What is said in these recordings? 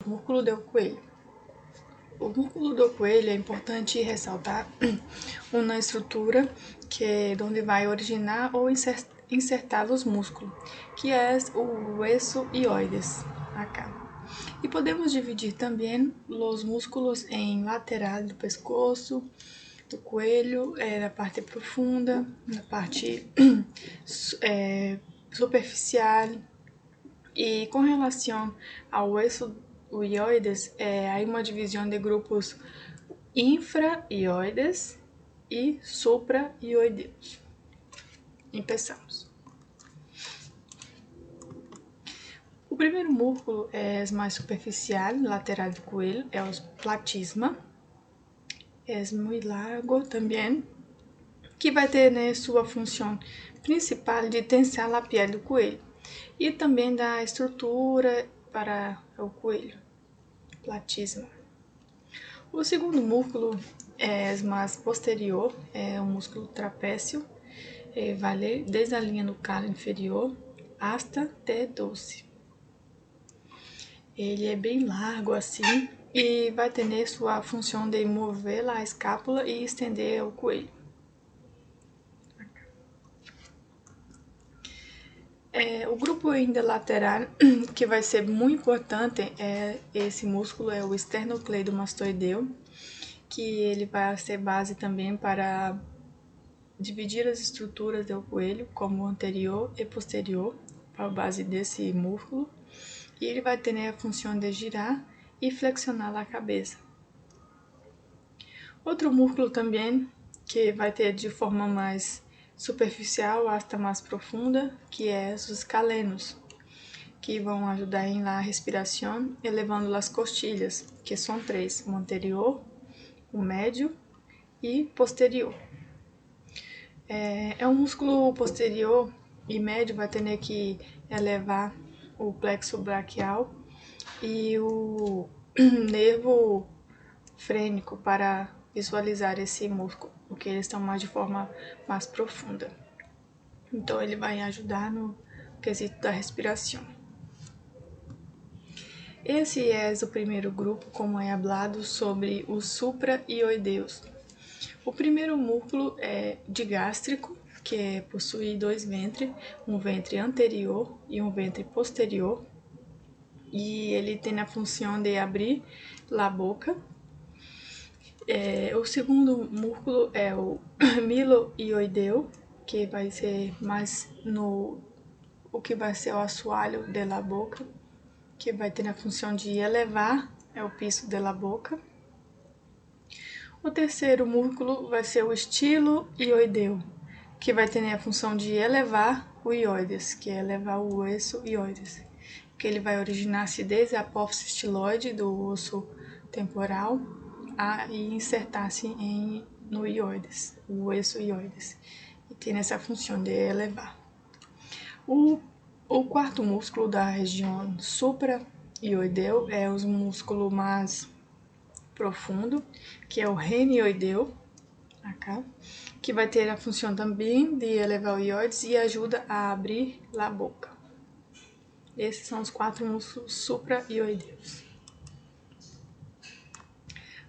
músculo do coelho. O músculo do coelho é importante ressaltar uma estrutura que é onde vai originar ou insertar os músculos, que é o hueso hioides, acá. E podemos dividir também os músculos em lateral do pescoço, do coelho, na parte profunda, na parte superficial. E com relação ao hueso hioides, há uma divisão de grupos infra-hioides e supra-hioideus. Começamos. O primeiro músculo é mais superficial, lateral do coelho, é o platisma. É muito largo também, que vai ter, né, sua função principal de tensar a pele do coelho e também da estrutura para o coelho, platisma. O segundo músculo é mais posterior, é o músculo trapécio, vai desde a linha nucal inferior hasta T12. Ele é bem largo assim e vai ter sua função de mover a escápula e estender o coelho. O grupo ainda lateral, que vai ser muito importante, esse músculo é o esternocleidomastoideu, que ele vai ser base também para dividir as estruturas do coelho, como anterior e posterior, a base desse músculo, e ele vai ter a função de girar e flexionar a cabeça. Outro músculo também, que vai ter de forma mais superficial hasta mais profunda, que é os escalenos, que vão ajudar em la respiração, elevando as costilhas, que são três: o anterior, o médio e posterior. Um músculo posterior e médio vai ter que elevar o plexo braquial e o nervo frênico para visualizar esse músculo, porque eles estão mais de forma mais profunda. Então, ele vai ajudar no quesito da respiração. Esse é o primeiro grupo, como é falado, sobre os supra-hioideus. O primeiro músculo é digástrico, que possui dois ventres, um ventre anterior e um ventre posterior, e ele tem a função de abrir a boca. O segundo músculo é o milohioideu, que vai ser mais o que vai ser o assoalho da boca, que vai ter a função de elevar o piso da boca. O terceiro músculo vai ser o estilohioideu, que vai ter a função de elevar o hioides, que é elevar o osso hioides, que ele vai originar-se desde a apófise estiloide do osso temporal e insertar-se no hioides, o osso hioides, e tem essa função de elevar. O quarto músculo da região supra-hioideu é o músculo mais profundo, que é o renioideu, que vai ter a função também de elevar o hioides e ajuda a abrir a boca. Esses são os quatro músculos supra-hioideus.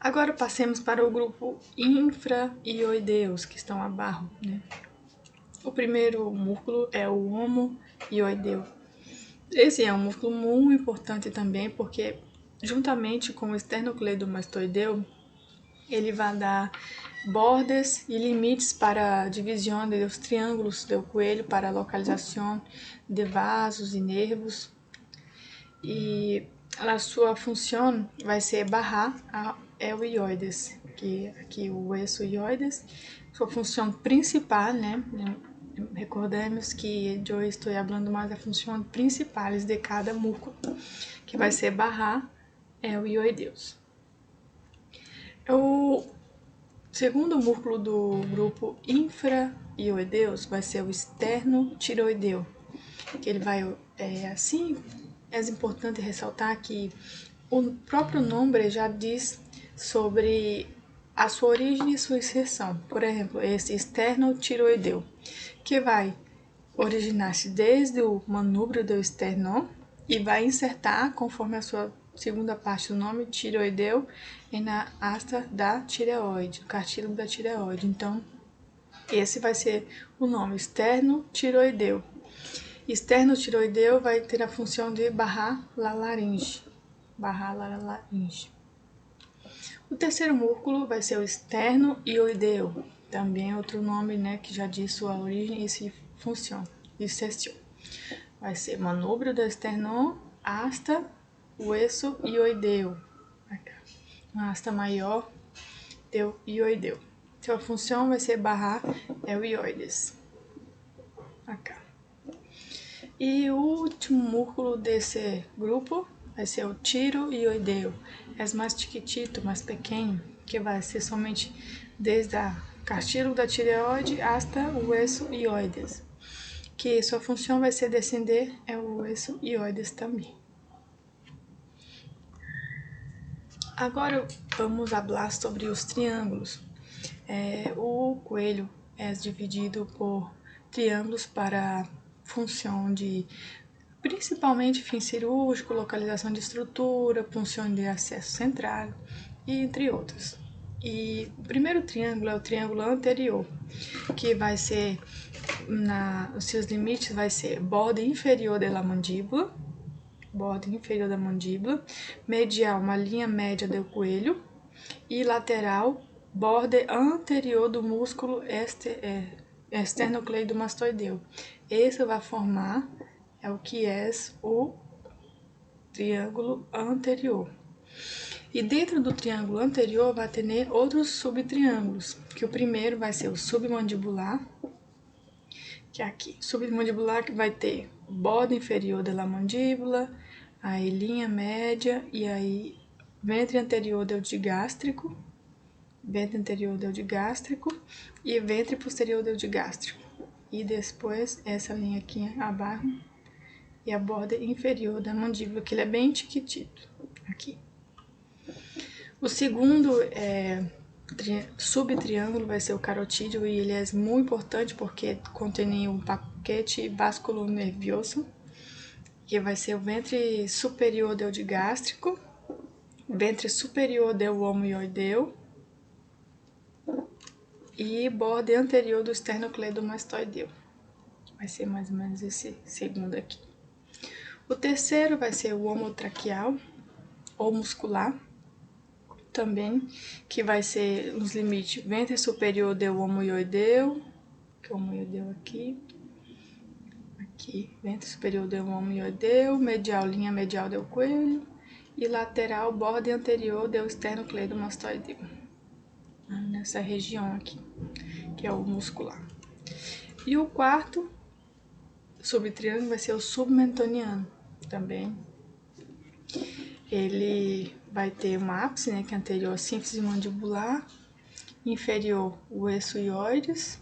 Agora passemos para o grupo infra-hioideus, que estão abaixo, né? O primeiro músculo é o homohioideu. Esse é um músculo muito importante também, porque juntamente com o esternocleidomastoideu, ele vai dar bordas e limites para a divisão dos triângulos do coelho, para a localização de vasos e nervos. E a sua função vai ser barrar o hioides, que aqui o osso hioides, sua função principal, né? Recordemos que eu estou falando mais da função principais de cada músculo, que vai ser barrar o hioideus. O segundo músculo do grupo infra-hioideus vai ser o esternotiroideu, que ele vai, assim, é importante ressaltar que o próprio nome já diz sobre a sua origem e sua inserção. Por exemplo, esse esternotiroideu, que vai originar-se desde o manúbrio do esternão e vai insertar conforme a sua segunda parte do nome, tireoideu, é na asta da tireoide, cartílago da tireoide. Então, esse vai ser o nome, externo-tireoideu. Externo-tireoideu vai ter a função de barrar a laringe. O terceiro músculo vai ser o externo-ioideu, também outro nome, né, que já diz sua origem e função, vai ser manúbrio do esternão, asta, hueso ioideu. Uma asta maior do ioideu. Sua função vai ser barrar o ioides. E o último músculo desse grupo vai ser o tireoideu. É mais chiquitito, mais pequeno, que vai ser somente desde a cartílago da tireoide hasta o hueso ioides. Que sua função vai ser descender o hueso ioides também. Agora vamos falar sobre os triângulos. O coelho é dividido por triângulos para função de, principalmente, fim cirúrgico, localização de estrutura, função de acesso central, e entre outros. E o primeiro triângulo é o triângulo anterior, que vai ser, os seus limites vai ser borde inferior da mandíbula, medial, uma linha média do coelho, e lateral, borde anterior do músculo esternocleidomastoideu. Esse vai formar o que é o triângulo anterior. E dentro do triângulo anterior vai ter outros subtriângulos, que o primeiro vai ser o submandibular, que é aqui. Submandibular que vai ter borde inferior da mandíbula, aí linha média, e aí ventre anterior do digástrico, e ventre posterior do digástrico. E depois essa linha aqui abaixo e a borda inferior da mandíbula, que ele é bem chiquitito aqui. O segundo subtriângulo vai ser o carotídeo, e ele é muito importante porque contém um paquete vasculonervioso, que vai ser o ventre superior do digástrico, ventre superior do homoioideu e borde anterior do esternocleidomastoideu. Vai ser mais ou menos esse segundo aqui. O terceiro vai ser o homotraqueal ou muscular, também, que vai ser nos limites ventre superior do homoioideu, que é o homoioideu aqui, ventre superior do homoioideu, medial, linha medial do coelho, e lateral, borde anterior do esternocleidomastoideu, nessa região aqui, que é o muscular. E o quarto subtriângulo vai ser o submentoniano, também. Ele vai ter uma ápice, né, que é anterior à sínfise mandibular, inferior o hueso ioides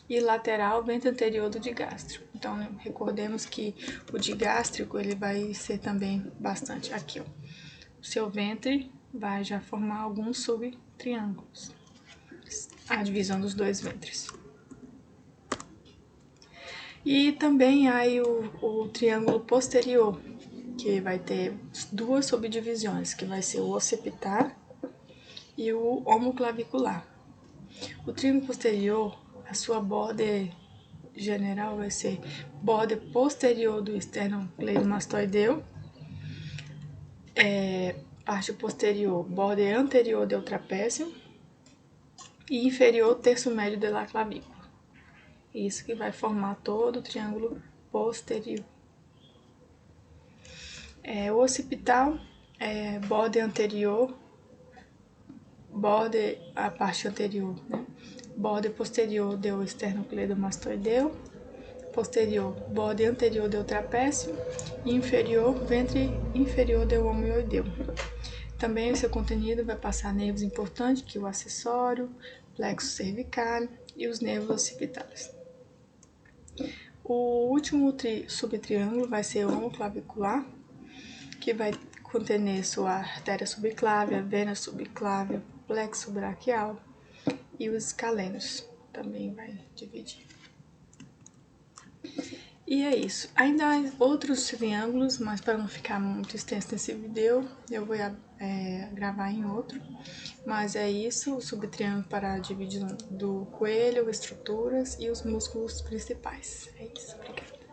e lateral ventre anterior do digástrico. Então, recordemos que o digástrico ele vai ser também bastante aqui, ó. O seu ventre vai já formar alguns subtriângulos, a divisão dos dois ventres. E também há o triângulo posterior, que vai ter duas subdivisões, que vai ser o occipitar e o homoclavicular. O triângulo posterior, a sua borde general vai ser borde posterior do esternocleidomastoideu, parte posterior, borde anterior do trapézio e inferior terço médio da clavícula. Isso que vai formar todo o triângulo posterior. O occipital é borde anterior, a parte anterior, né? Borde posterior do esternocleidomastoideu, posterior, borde anterior do trapézio e inferior, ventre inferior do homoioideu. Também o seu contenido vai passar nervos importantes, que é o acessório, plexo cervical e os nervos occipitais. O último subtriângulo vai ser o homoclavicular, que vai conter sua artéria subclávia, vena subclávia, plexo braquial e os escalenos também vai dividir. E é isso. Ainda há outros triângulos, mas para não ficar muito extenso nesse vídeo, eu vou gravar em outro. Mas é isso, o subtriângulo para a divisão do coelho, estruturas e os músculos principais. É isso, obrigada.